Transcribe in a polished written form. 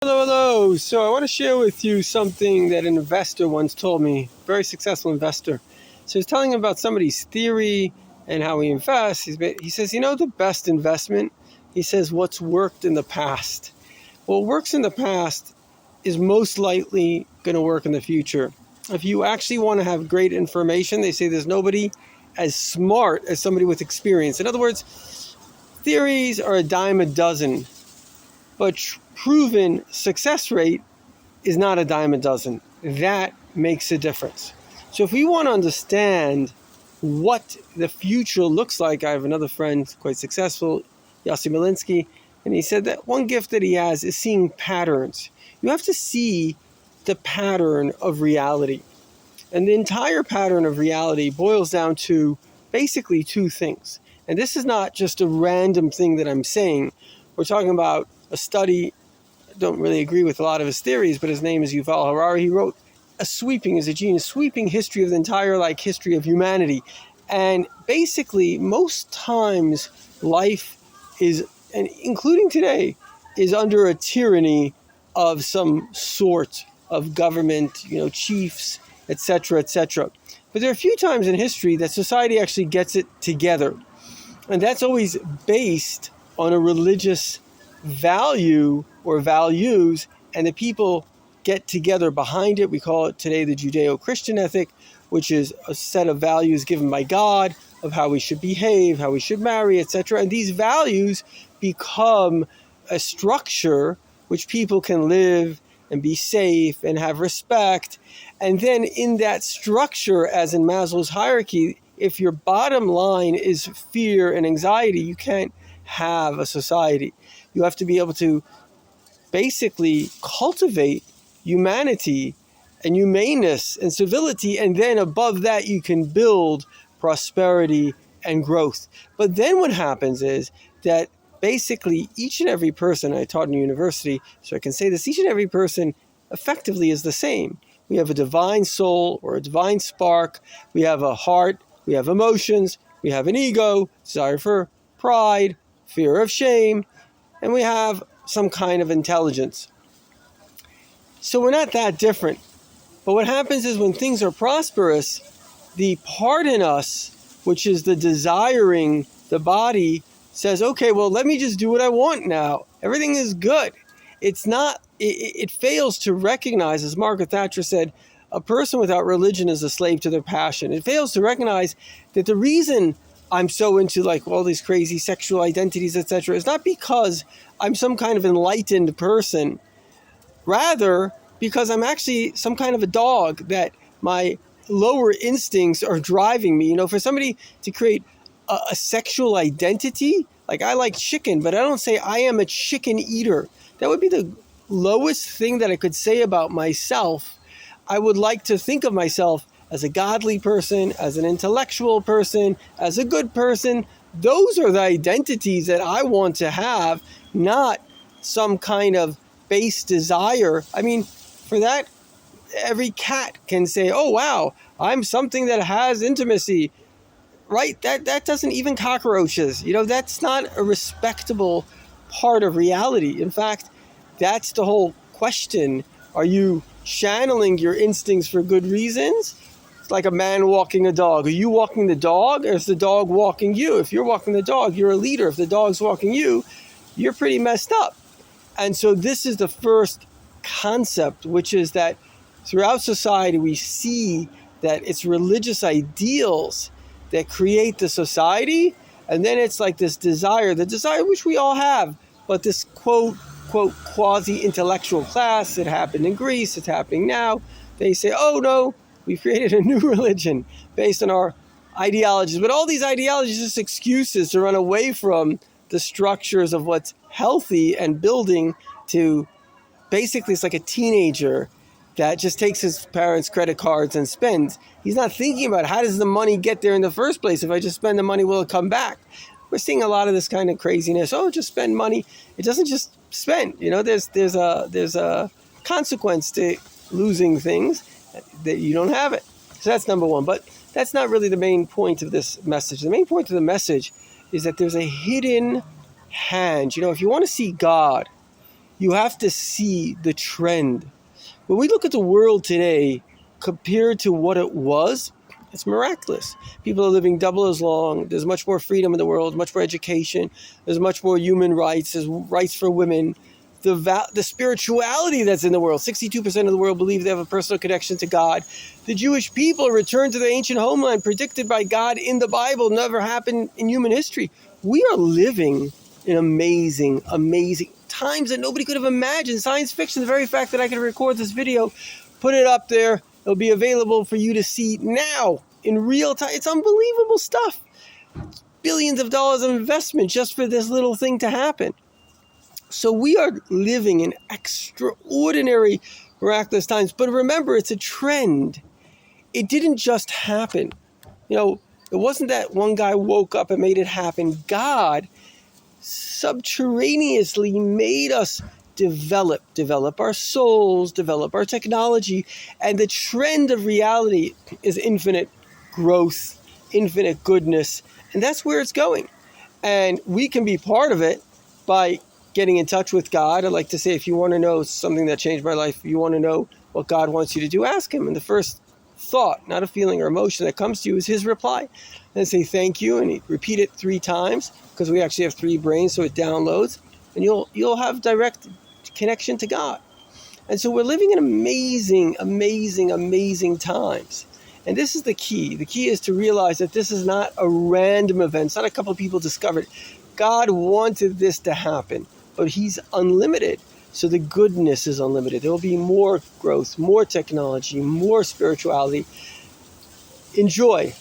Hello, hello. So I want to share with you something that an investor once told me, very successful investor. So he's telling about somebody's theory and how he invests. He says, the best investment? He says, what's worked in the past. What works in the past is most likely going to work in the future. If you actually want to have great information, they say there's nobody as smart as somebody with experience. In other words, theories are a dime a dozen, but proven success rate is not a dime a dozen. That makes a difference. So if we want to understand what the future looks like, I have another friend, quite successful, Yossi Malinsky, and he said that one gift that he has is seeing patterns. You have to see the pattern of reality. And the entire pattern of reality boils down to basically two things. And this is not just a random thing that I'm saying. We're talking about a study. I don't really agree with a lot of his theories, but his name is Yuval Harari. He wrote he's a genius, sweeping history of the entire history of humanity. And basically, most times life is, and including today, is under a tyranny of some sort of government, chiefs, etc., etc. But there are a few times in history that society actually gets it together. And that's always based on a religious value or values, and the people get together behind it. We call it today the Judeo-Christian ethic, which is a set of values given by God of how we should behave, how we should marry, etc. And these values become a structure which people can live and be safe and have respect. And then in that structure, as in Maslow's hierarchy, if your bottom line is fear and anxiety, you can't have a society. You have to be able to basically cultivate humanity and humaneness and civility, and then above that you can build prosperity and growth. But then what happens is that basically each and every person, I taught in university, so I can say this, each and every person effectively is the same. We have a divine soul or a divine spark. We have a heart. We have emotions. We have an ego, desire for pride, fear of shame, and we have some kind of intelligence. So we're not that different. But what happens is when things are prosperous, the part in us, which is the desiring, the body, says, okay, well, let me just do what I want now. Everything is good. It fails to recognize, as Margaret Thatcher said, a person without religion is a slave to their passion. It fails to recognize that the reason I'm so into all these crazy sexual identities, etc., is not because I'm some kind of enlightened person. Rather, because I'm actually some kind of a dog that my lower instincts are driving me. For somebody to create a sexual identity, like I like chicken, but I don't say I am a chicken eater. That would be the lowest thing that I could say about myself. I would like to think of myself as a godly person, as an intellectual person, as a good person. Those are the identities that I want to have, not some kind of base desire. I mean, for that, every cat can say, oh, wow, I'm something that has intimacy, right? That doesn't, even cockroaches, that's not a respectable part of reality. In fact, that's the whole question. Are you channeling your instincts for good reasons? It's like a man walking a dog. Are you walking the dog, or is the dog walking you? If you're walking the dog, you're a leader. If the dog's walking you, you're pretty messed up. And so this is the first concept, which is that throughout society we see that it's religious ideals that create the society, and then it's like this desire, the desire which we all have, but this quote quasi-intellectual class. It happened in Greece, it's happening now. They say, oh no, we created a new religion based on our ideologies. But all these ideologies are just excuses to run away from the structures of what's healthy and building to basically, it's like a teenager that just takes his parents' credit cards and spends. He's not thinking about how does the money get there in the first place. If I just spend the money, will it come back? We're seeing a lot of this kind of craziness. Oh, just spend money. It doesn't just spend. There's a consequence to losing things that you don't have it. So that's number one. But that's not really the main point of this message. The main point of the message is that there's a hidden hand. If you want to see God, You have to see the trend. When we look at the world today, compared to what it was, it's miraculous. People are living double as long. There's much more freedom in the world, much more education. There's much more human rights. There's rights for women. The spirituality that's in the world. 62% of the world believe they have a personal connection to God. The Jewish people return to their ancient homeland predicted by God in the Bible, never happened in human history. We are living in amazing, amazing times that nobody could have imagined. Science fiction, the very fact that I can record this video, put it up there, it'll be available for you to see now in real time. It's unbelievable stuff. Billions of dollars of investment just for this little thing to happen. So we are living in extraordinary, miraculous times. But remember, it's a trend. It didn't just happen. It wasn't that one guy woke up and made it happen. God subterraneously made us develop our souls, develop our technology. And the trend of reality is infinite growth, infinite goodness. And that's where it's going. And we can be part of it by getting in touch with God. I'd like to say, if you want to know something that changed my life, if you want to know what God wants you to do, ask him. And the first thought, not a feeling or emotion that comes to you, is his reply. And say thank you, and repeat it 3 times, because we actually have 3 brains, so it downloads, and you'll have direct connection to God. And so we're living in amazing, amazing, amazing times. And this is the key. The key is to realize that this is not a random event. It's not a couple of people discovered. God wanted this to happen, but he's unlimited. So the goodness is unlimited. There will be more growth, more technology, more spirituality. Enjoy.